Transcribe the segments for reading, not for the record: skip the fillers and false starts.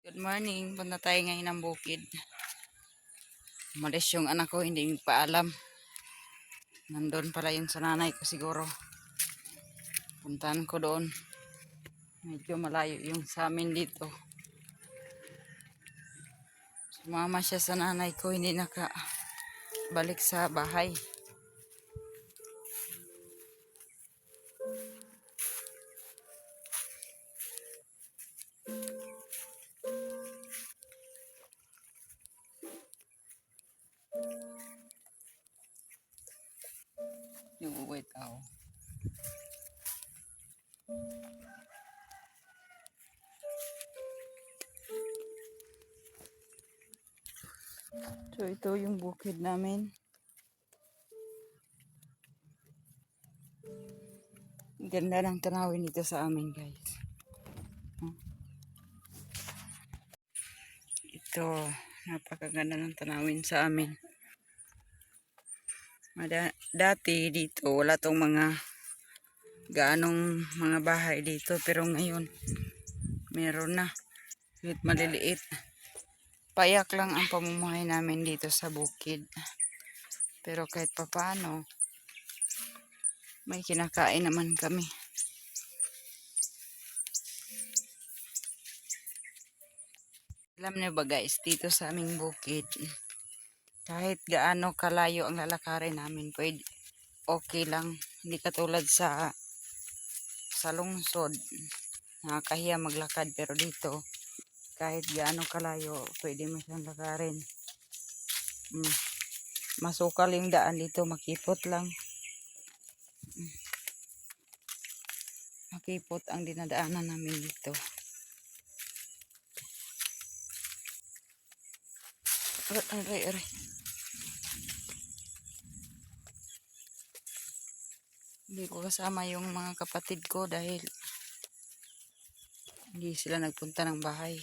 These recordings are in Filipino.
Good morning. Punta tayo ngayon ng bukid. Umalis yung anak ko, hindi paalam. Nandun pala yun sa nanay ko siguro. Puntahan ko doon. Medyo malayo yung sa amin dito. Sumama siya sa nanay ko, hindi nakabalik sa bahay. Yung uwi tao. So ito yung bukid namin. Ganda ng tanawin dito sa amin, guys. Ito, napakaganda ng tanawin sa amin. Dati dito, wala tong gaanong mga bahay dito. Pero ngayon, meron na. Kahit maliliit. Payak lang ang pamumuhay namin dito sa bukid. Pero kahit papaano, may kinakain naman kami. Alam niyo ba guys, dito sa aming bukid, kahit gaano kalayo ang lalakarin namin, pwede, okay lang. Hindi katulad sa lungsod, nakakahiya maglakad. Pero dito, kahit gaano kalayo, pwede mo siyang lakarin. Masukal yung daan dito, makipot lang. Makipot ang dinadaanan namin dito. Aray. Hindi ko kasama yung mga kapatid ko dahil hindi sila nagpunta ng bahay.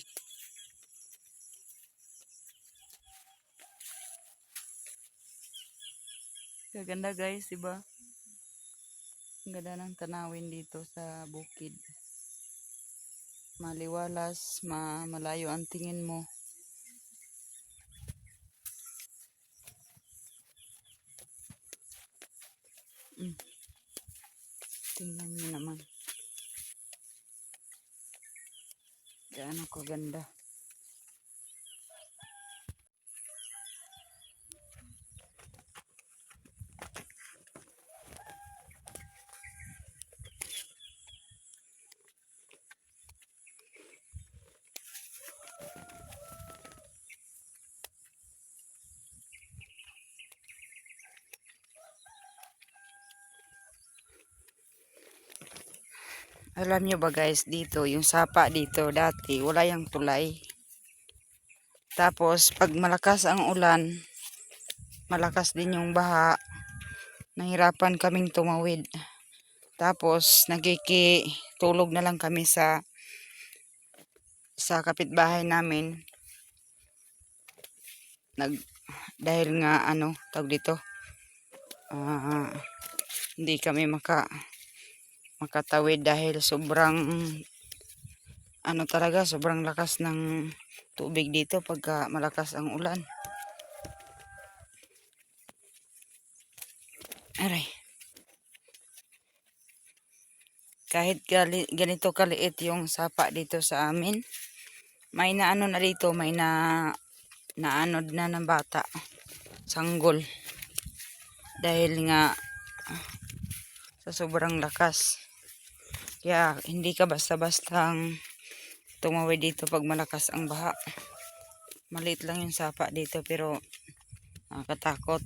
Ganda guys, diba? Ang ganda ng tanawin dito sa bukid. Maliwalas, malayo ang tingin mo. Tingnan nyo naman. Gaano kaganda. Alam nyo ba guys, dito, yung sapa dito dati, wala yung tulay. Tapos, pag malakas ang ulan, malakas din yung baha, nahirapan kaming tumawid. Tapos, nagkikitulog na lang kami sa kapitbahay namin. Dahil nga, tawag dito, hindi kami makatawid dahil sobrang sobrang lakas ng tubig dito pagka malakas ang ulan. Aray. Kahit ganito kaliit yung sapa dito sa amin, may naano na dito, may naanod na ng bata, sanggol. Dahil nga sa sobrang lakas. Kaya hindi ka basta-bastang tumawid dito pag malakas ang baha. Maliit lang yung sapa dito pero nakakatakot.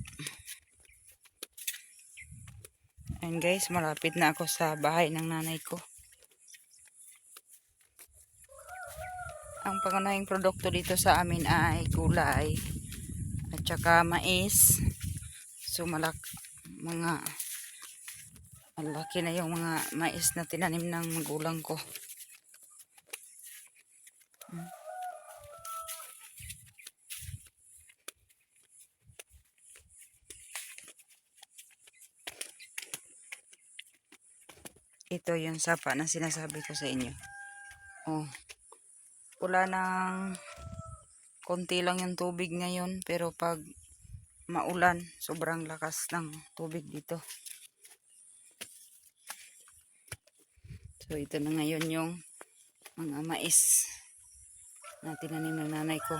Ayan guys, malapit na ako sa bahay ng nanay ko. Ang pangunahing produkto dito sa amin ay gulay at saka mais. So malaki na yung mga mais na tinanim ng magulang ko. Ito yung sapa na sinasabi ko sa inyo. Oh. wala nang konti lang yung tubig ngayon, pero pag maulan, sobrang lakas ng tubig dito. So ito na ngayon yung mga mais na tinanim ng nanay ko.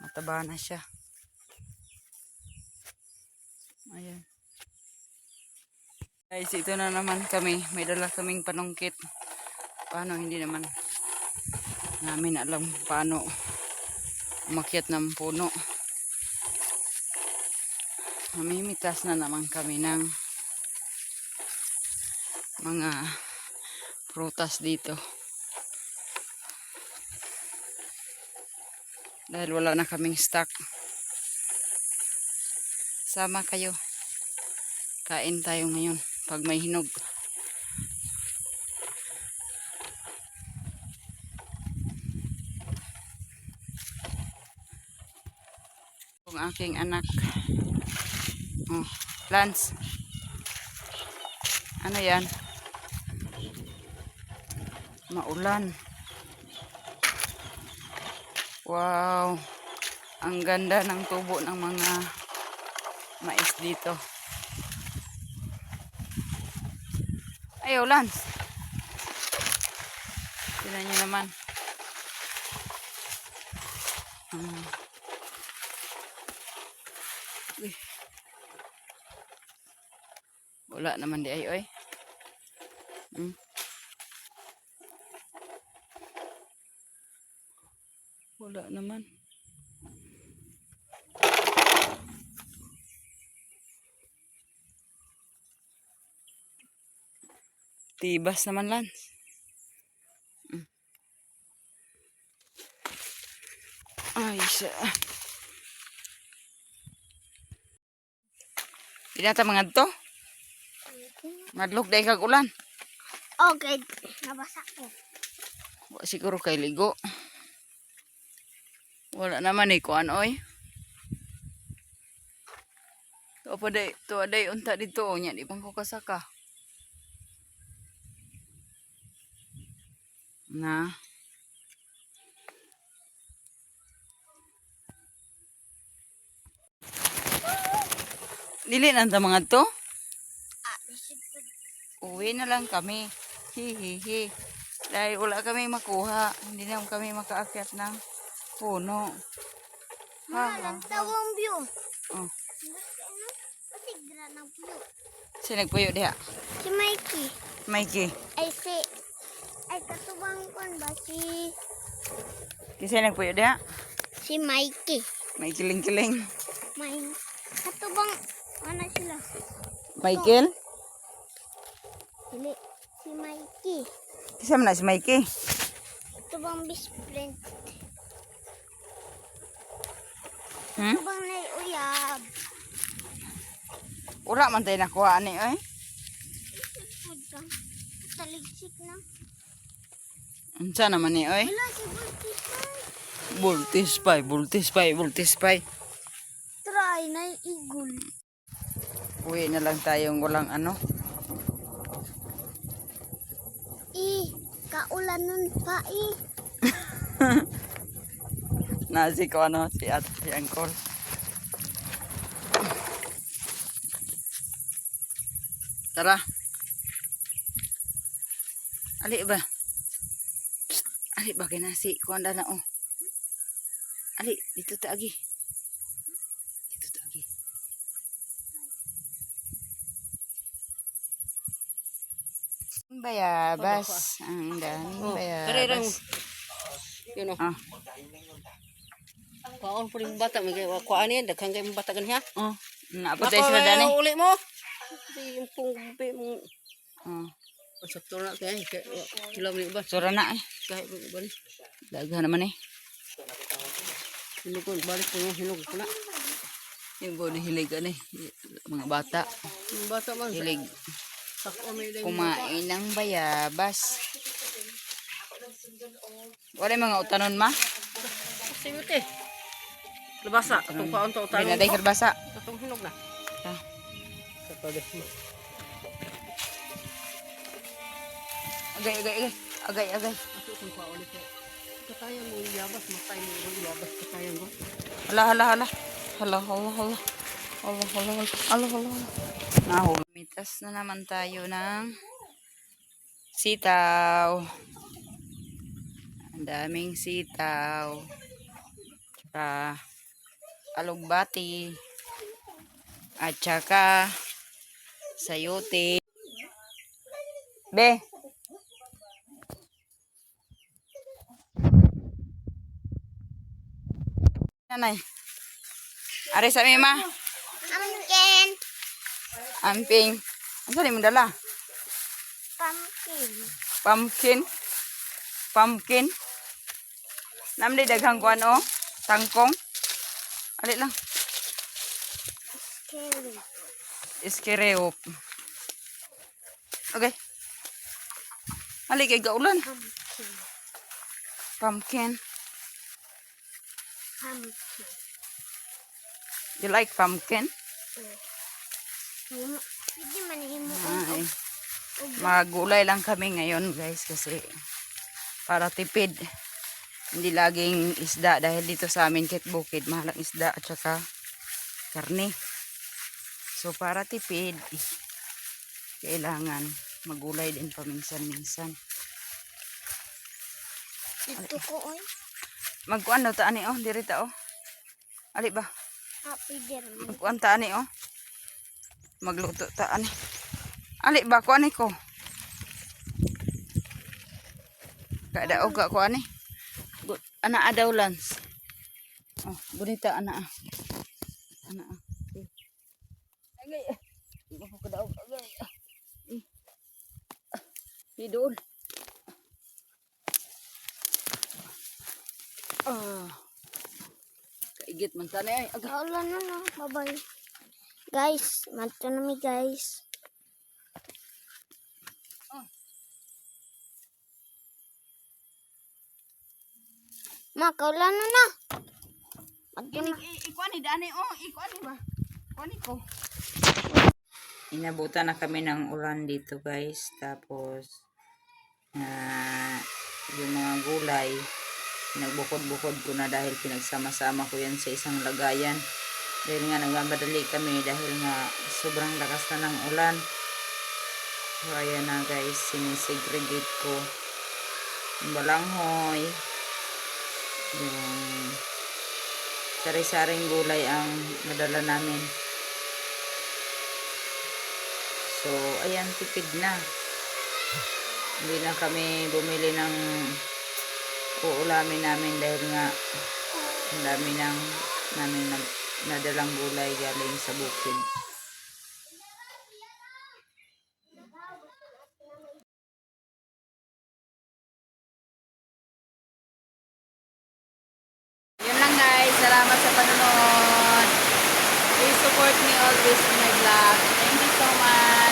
Mataba na siya. Ayan. Guys, ito na naman kami. May dala kaming panungkit. Paano, hindi naman namin alam paano umakyat ng puno. Mamimitas na naman kami ng mga prutas dito. Dahil wala na kaming stock. Sama kayo. Kain tayo ngayon pag may hinog. Ang aking anak. Oh, Lance. Ano yan? Maulan. Wow. Ang ganda ng tubo ng mga mais dito. Ayaw, Lance. Tignan nyo naman. Uy. Wala naman di ay, oy. Wala naman. Tibas naman, Lance. Ay, siya. Dinata mga to? Madlok dahil kag ulan. Okay, nabasa ko. Siguro kay ligo. Wala naman eh, kuan oy. To aday unta dito nya di pang ko kasaka. Na. Dili na ta mga to. Uwi na lang kami. Hihihi. Dahil wala kami makuha. Hindi na kami makaakyat ng puno. Malang tawang view. Oh. Pasigra ng view. Sino nagpuyo diha? Si Mikey. Mikey. Ay katubang kon ba si Sino nagpuyo diha? si Mikey. May kiling-kiling. May katubang ano sila? Michael? Dili si Mikey. Kisa man na si Mikey? Katubang best friend. Hmm? Katubang na uyab. Wala man tayo nakuha ni oy. Taligsik na. Unsa naman ni oy? Wala si Bultipan. Bultis pay. Try na igul. Uwi na lang tayong walang ano. Kaulan nun pa Nasi ko ano si at si Angkol. Tara. Ali ba? Psst, ali ba kay nasi ko anda na oh. Ali dito ta agi. Dito ta agi. Bayabas, ang daming bayabas. Yun o. Ah, Kaon po rin bata. May kuhaan yan. Daghang kayo bata ganyan. oh, napatay sila dani. Uli mo. Di yung pungbi mo. Oh, Sakto na kaya. Kilam ni iba. sura na eh. Kahit mo iba ni. Daghan naman eh. Hinog ko. Balik ko yung hinog ko na. Yung body hilig ano eh. Mga bata. Yung bata man. Hilig Sakto may day. kumain ng bayabas. Wala yung mga utanon ma. Siyot eh. Labasa. Itong kaon to. Binaday karbasa. Itong hinog na. Ah. Sakto deh. Agay. Ako itong kaon ito. Katayan mo yabas, matay mo yabas katayan ko. Hala, hala, hala. Hala, hala, hala. Hala, hala, hala. Hala, hala, hala. Nahulog. Mitas na naman tayo ng sitaw. Ang daming sitaw. Tsaka alugbati. At tsaka sayote. Be. Nanay. Ari sa mima. Pumpkin. Amping. Ano saan mo dala? Pumpkin. Pumpkin. Pumpkin. Namdi daghang kuan o. Tangkong. Ali lang. Carrot. Iskireop. Okay. Ali kay gaulan. Pumpkin. Pumpkin. Pumpkin. You like pumpkin? Hindi man himo. Ay. Magulay lang kami ngayon guys kasi para tipid. Hindi laging isda dahil dito sa amin kahit bukid mahal ang isda at saka karne. So para tipid kailangan magulay din paminsan-minsan. Ito ko oy. Magkuan daw taani oh, diri ta oh. Ali ba? Happy derm. Magkuan taani oh. Magluto taani. Ali ba kuan ko? Kada og kuan ni. Ana adaw lans. Oh, bonita ana. Ana. Agay. Di ko kada og agay. Hidul. Kaigit man tanay. Agay. Wala na no. Bye-bye. Guys, manto na mi guys. Ma, kaulan na. Gini ikuan ni dani oh, ikuan ni ba? Kuan ko. Inabutan na kami ng ulan dito guys. Tapos yung mga gulay nagbukod-bukod ko na dahil pinagsama-sama ko yan sa isang lagayan. Dahil nga nagmamadali kami dahil nga sobrang lakas na ng ulan. So ayan na guys, sinisegregate ko yung balanghoy, yung sari-saring gulay ang nadala namin. So ayan, tipid na. Hindi na kami bumili ng uulamin namin dahil nga ang dami ng namin nadalang gulay galing sa bukid. Yun lang guys, salamat sa panonood. Please support me always in my vlog. Thank you so much.